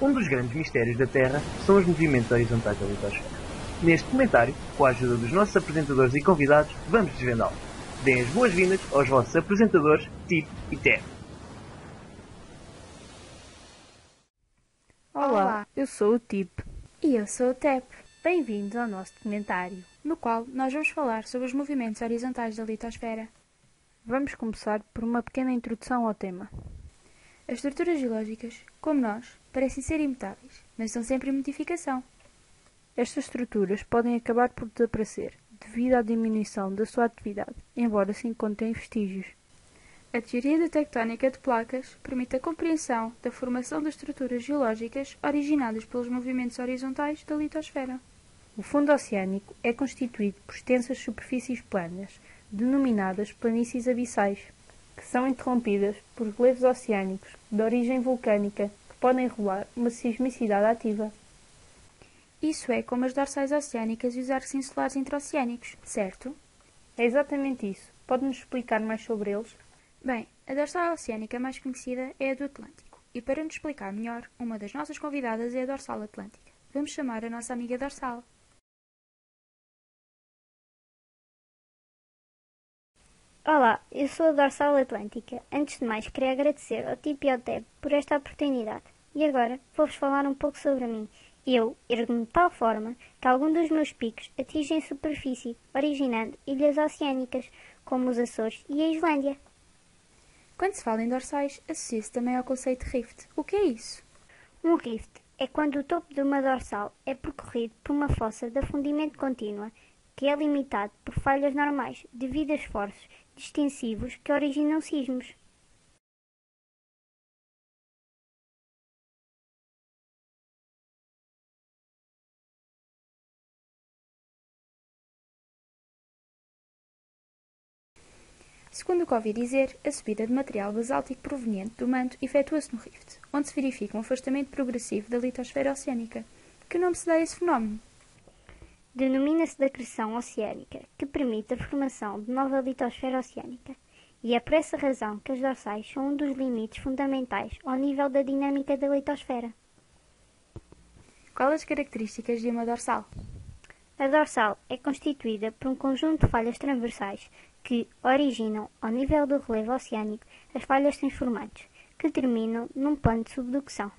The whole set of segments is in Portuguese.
Um dos grandes mistérios da Terra são os movimentos horizontais da litosfera. Neste comentário, com a ajuda dos nossos apresentadores e convidados, vamos desvendá-lo. Deem as boas-vindas aos vossos apresentadores, Tip e Ted. Olá, eu sou o Tip. E eu sou o Tep, Bem-vindos ao nosso documentário. no qual nós vamos falar sobre os movimentos horizontais da litosfera. Vamos começar por uma pequena introdução ao tema. As estruturas geológicas, como nós, parecem ser imutáveis, mas estão sempre em modificação. Estas estruturas podem acabar por desaparecer devido à diminuição da sua atividade, embora se encontrem vestígios. A teoria da tectónica de placas permite a compreensão da formação das estruturas geológicas originadas pelos movimentos horizontais da litosfera. O fundo oceânico é constituído por extensas superfícies planas, denominadas planícies abissais, que são interrompidas por relevos oceânicos de origem vulcânica que podem revelar uma sismicidade ativa. Isso é como as dorsais oceânicas e os arcos insulares intraoceânicos, certo? É exatamente isso. Pode-nos explicar mais sobre eles? Bem, a dorsal oceânica mais conhecida é a do Atlântico, e para nos explicar melhor, uma das nossas convidadas é a dorsal atlântica. Vamos chamar a nossa amiga dorsal. Olá, eu sou a Dorsal Atlântica. Antes de mais, queria agradecer ao Tip e ao Teb por esta oportunidade. E agora, vou-vos falar um pouco sobre mim. Eu ergo-me de tal forma que alguns dos meus picos atingem a superfície, originando ilhas oceânicas, como os Açores e a Islândia. Quando se fala em dorsais, associa-se também ao conceito de rift. O que é isso? Um rift é quando o topo de uma dorsal é percorrido por uma fossa de afundimento contínua, que é limitado por falhas normais devido a esforços distensivos que originam sismos. Segundo o que ouvi dizer, a subida de material basáltico proveniente do manto efetua-se no rift, onde se verifica um afastamento progressivo da litosfera oceânica. Que nome se dá a esse fenómeno? Denomina-se de acreção oceânica, que permite a formação de nova litosfera oceânica. E é por essa razão que as dorsais são um dos limites fundamentais ao nível da dinâmica da litosfera. Quais as características de uma dorsal? A dorsal é constituída por um conjunto de falhas transversais que originam, ao nível do relevo oceânico, as falhas transformantes, que terminam num plano de subducção.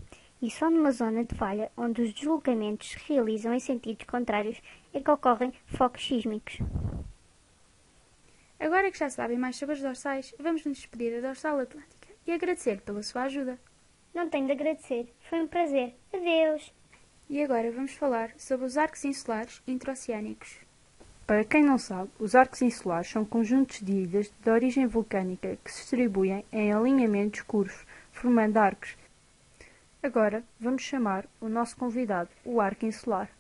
E só numa zona de falha, onde os deslocamentos se realizam em sentidos contrários, é que ocorrem focos sísmicos. Agora que já sabem mais sobre as dorsais, vamos nos despedir da dorsal atlântica e agradecer pela sua ajuda. Não tenho de agradecer. Foi um prazer. Adeus! E agora vamos falar sobre os arcos insulares intraoceânicos. Para quem não sabe, os arcos insulares são conjuntos de ilhas de origem vulcânica que se distribuem em alinhamentos curvos, formando arcos. Agora vamos chamar o nosso convidado, o arco insular.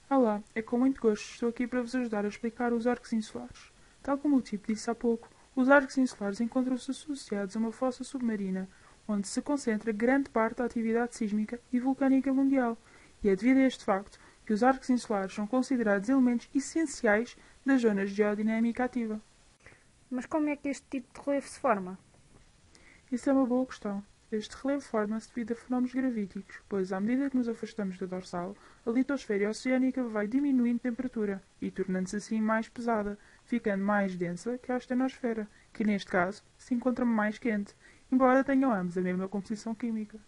Olá, é com muito gosto estou aqui para vos ajudar a explicar os arcos insulares. Tal como o Tipo disse há pouco, os arcos insulares encontram-se associados a uma fossa submarina, onde se concentra grande parte da atividade sísmica e vulcânica mundial, e é devido a este facto que os arcos insulares são considerados elementos essenciais das zonas de geodinâmica ativa. Mas como é que este tipo de relevo se forma? Isso é uma boa questão. Este relevo forma-se devido a fenómenos gravíticos, pois à medida que nos afastamos da dorsal, a litosfera oceânica vai diminuindo temperatura e tornando-se assim mais pesada, ficando mais densa que a astenosfera, que neste caso se encontra mais quente, embora tenham ambos a mesma composição química.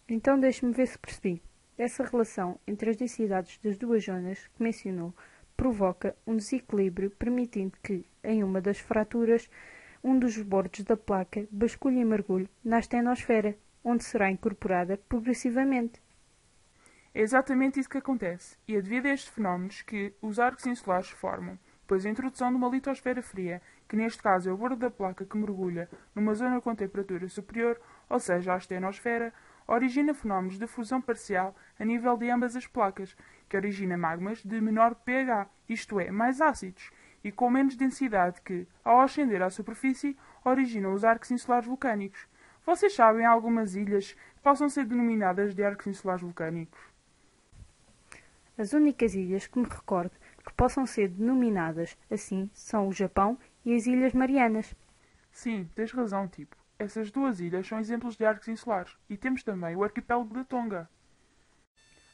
Então deixe-me ver se percebi. Essa relação entre as densidades das duas zonas que mencionou provoca um desequilíbrio permitindo que, em uma das fraturas, um dos bordos da placa basculhe e mergulhe na astenosfera, onde será incorporada progressivamente. É exatamente isso que acontece, e é devido a estes fenómenos que os arcos insulares se formam, pois a introdução de uma litosfera fria, que neste caso é o bordo da placa que mergulha numa zona com temperatura superior, ou seja, a astenosfera, origina fenómenos de fusão parcial a nível de ambas as placas, que origina magmas de menor pH, isto é, mais ácidos, e com menos densidade que, ao ascender à superfície, originam os arcos insulares vulcânicos. Vocês sabem algumas ilhas que possam ser denominadas de arcos insulares vulcânicos? As únicas ilhas que me recordo que possam ser denominadas assim são o Japão e as Ilhas Marianas. Sim, tens razão, tipo. Essas duas ilhas são exemplos de arcos insulares. E temos também o arquipélago de Tonga.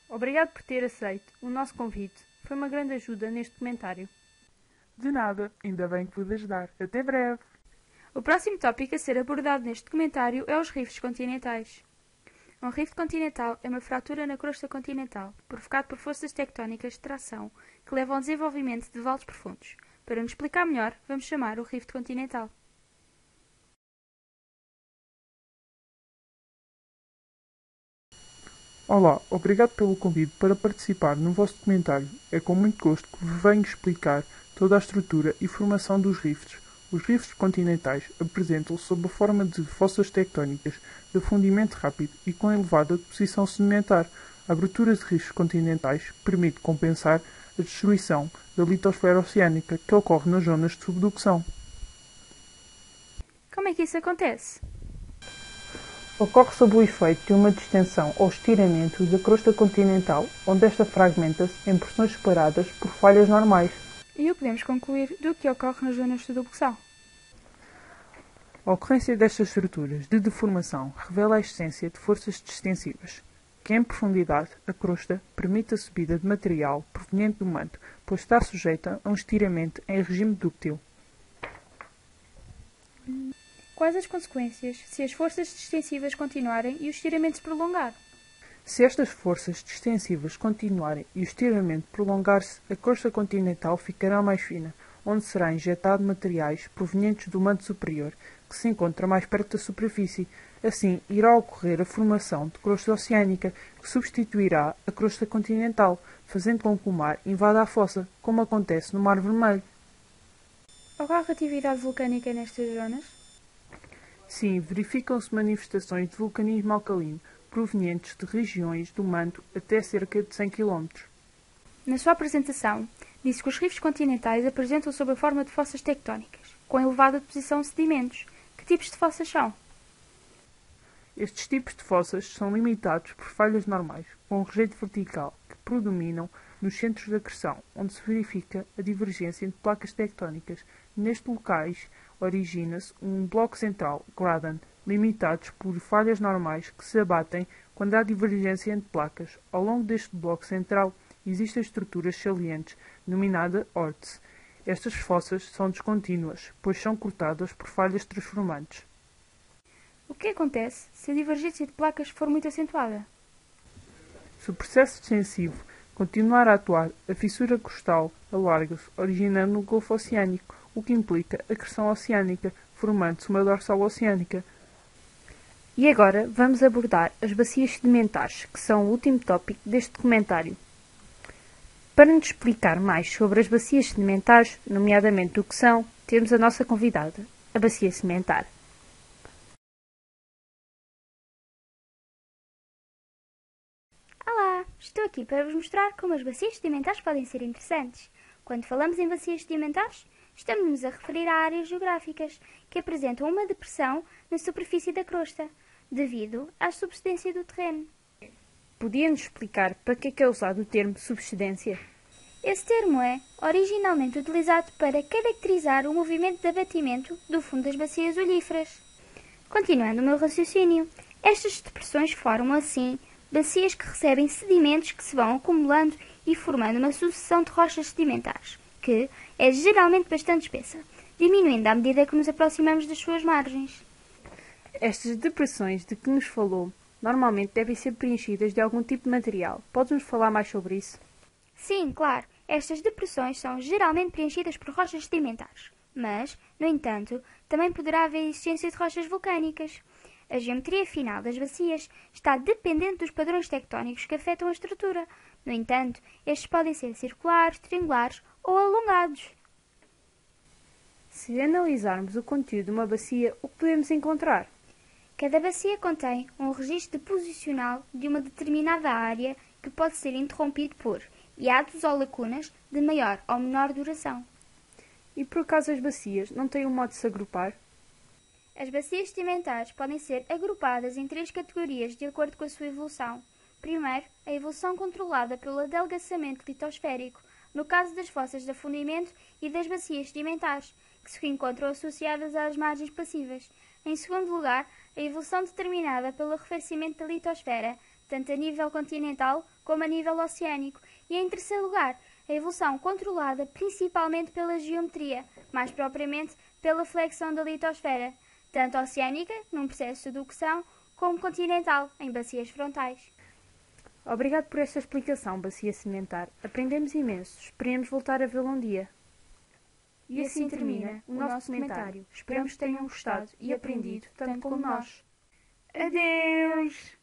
Obrigado por ter aceito o nosso convite. Foi uma grande ajuda neste documentário. De nada, ainda bem que pude ajudar. Até breve! O próximo tópico a ser abordado neste documentário é os rifts continentais. Um rift continental é uma fratura na crosta continental, provocado por forças tectónicas de tração que levam ao desenvolvimento de vales profundos. Para nos explicar melhor, vamos chamar o rift continental. Olá, obrigado pelo convite para participar no vosso documentário. É com muito gosto que vos venho explicar toda a estrutura e formação dos rifts. Os rifts continentais apresentam-se sob a forma de fossas tectónicas de fundimento rápido e com elevada deposição sedimentar. A abertura de rifts continentais permite compensar a destruição da litosfera oceânica que ocorre nas zonas de subducção. Como é que isso acontece? Ocorre sob o efeito de uma distensão ou estiramento da crosta continental, onde esta fragmenta-se em porções separadas por falhas normais. E o que podemos concluir do que ocorre nas zonas de subducção? A ocorrência destas estruturas de deformação revela a existência de forças distensivas, que em profundidade a crosta permite a subida de material proveniente do manto, pois está sujeita a um estiramento em regime dúctil. Quais as consequências se as forças distensivas continuarem e o estiramento se prolongar? Se estas forças distensivas continuarem e o estiramento prolongar-se, a crosta continental ficará mais fina, onde será injetado materiais provenientes do manto superior, que se encontra mais perto da superfície. Assim, irá ocorrer a formação de crosta oceânica, que substituirá a crosta continental, fazendo com que o mar invada a fossa, como acontece no Mar Vermelho. Ocorre atividade vulcânica nestas zonas? Sim, verificam-se manifestações de vulcanismo alcalino, provenientes de regiões do manto até cerca de 100 km. Na sua apresentação, disse que os rifts continentais apresentam sob a forma de fossas tectónicas, com elevada deposição de sedimentos. Que tipos de fossas são? Estes tipos de fossas são limitados por falhas normais, com um rejeito vertical, que predominam nos centros de acreção, onde se verifica a divergência entre placas tectónicas. Nestes locais, origina-se um bloco central, graben, limitados por falhas normais que se abatem quando há divergência entre placas. Ao longo deste bloco central existem estruturas salientes, denominada orts. Estas fossas são descontínuas, pois são cortadas por falhas transformantes. O que acontece se a divergência de placas for muito acentuada? Se o processo extensivo continuar a atuar, a fissura crustal alarga-se, originando um golfo oceânico, o que implica acreção oceânica, formando-se uma dorsal oceânica. E agora vamos abordar as bacias sedimentares, que são o último tópico deste documentário. Para nos explicar mais sobre as bacias sedimentares, nomeadamente o que são, temos a nossa convidada, a bacia sedimentar. Olá, estou aqui para vos mostrar como as bacias sedimentares podem ser interessantes. Quando falamos em bacias sedimentares, estamos-nos a referir a áreas geográficas que apresentam uma depressão na superfície da crosta, devido à subsidência do terreno. Podia-nos explicar para que é usado o termo subsidência? Esse termo é originalmente utilizado para caracterizar o movimento de abatimento do fundo das bacias olíferas. Continuando o meu raciocínio, estas depressões formam, assim, bacias que recebem sedimentos que se vão acumulando e formando uma sucessão de rochas sedimentares, que é geralmente bastante espessa, diminuindo à medida que nos aproximamos das suas margens. Estas depressões de que nos falou normalmente devem ser preenchidas de algum tipo de material. Pode-nos falar mais sobre isso? Sim, claro, estas depressões são geralmente preenchidas por rochas sedimentares, mas, no entanto, também poderá haver existência de rochas vulcânicas. A geometria final das bacias está dependente dos padrões tectónicos que afetam a estrutura. No entanto, estes podem ser circulares, triangulares ou alongados. Se analisarmos o conteúdo de uma bacia, o que podemos encontrar? Cada bacia contém um registro deposicional de uma determinada área que pode ser interrompido por hiatos ou lacunas de maior ou menor duração. E por acaso as bacias não têm um modo de se agrupar? As bacias sedimentares podem ser agrupadas em 3 categorias de acordo com a sua evolução. Primeiro, a evolução controlada pelo adelgaçamento litosférico, no caso das fossas de afundimento e das bacias sedimentares, que se encontram associadas às margens passivas. Em segundo lugar, a evolução determinada pelo arrefecimento da litosfera, tanto a nível continental como a nível oceânico. E em terceiro lugar, a evolução controlada principalmente pela geometria, mais propriamente pela flexão da litosfera, tanto oceânica, num processo de subducção, como continental, em bacias frontais. Obrigado por esta explicação, Bacia Sementar. Aprendemos imenso. Esperemos voltar a vê-lo um dia. E assim termina o nosso comentário. Esperamos que tenham gostado e aprendido tanto como nós. Adeus!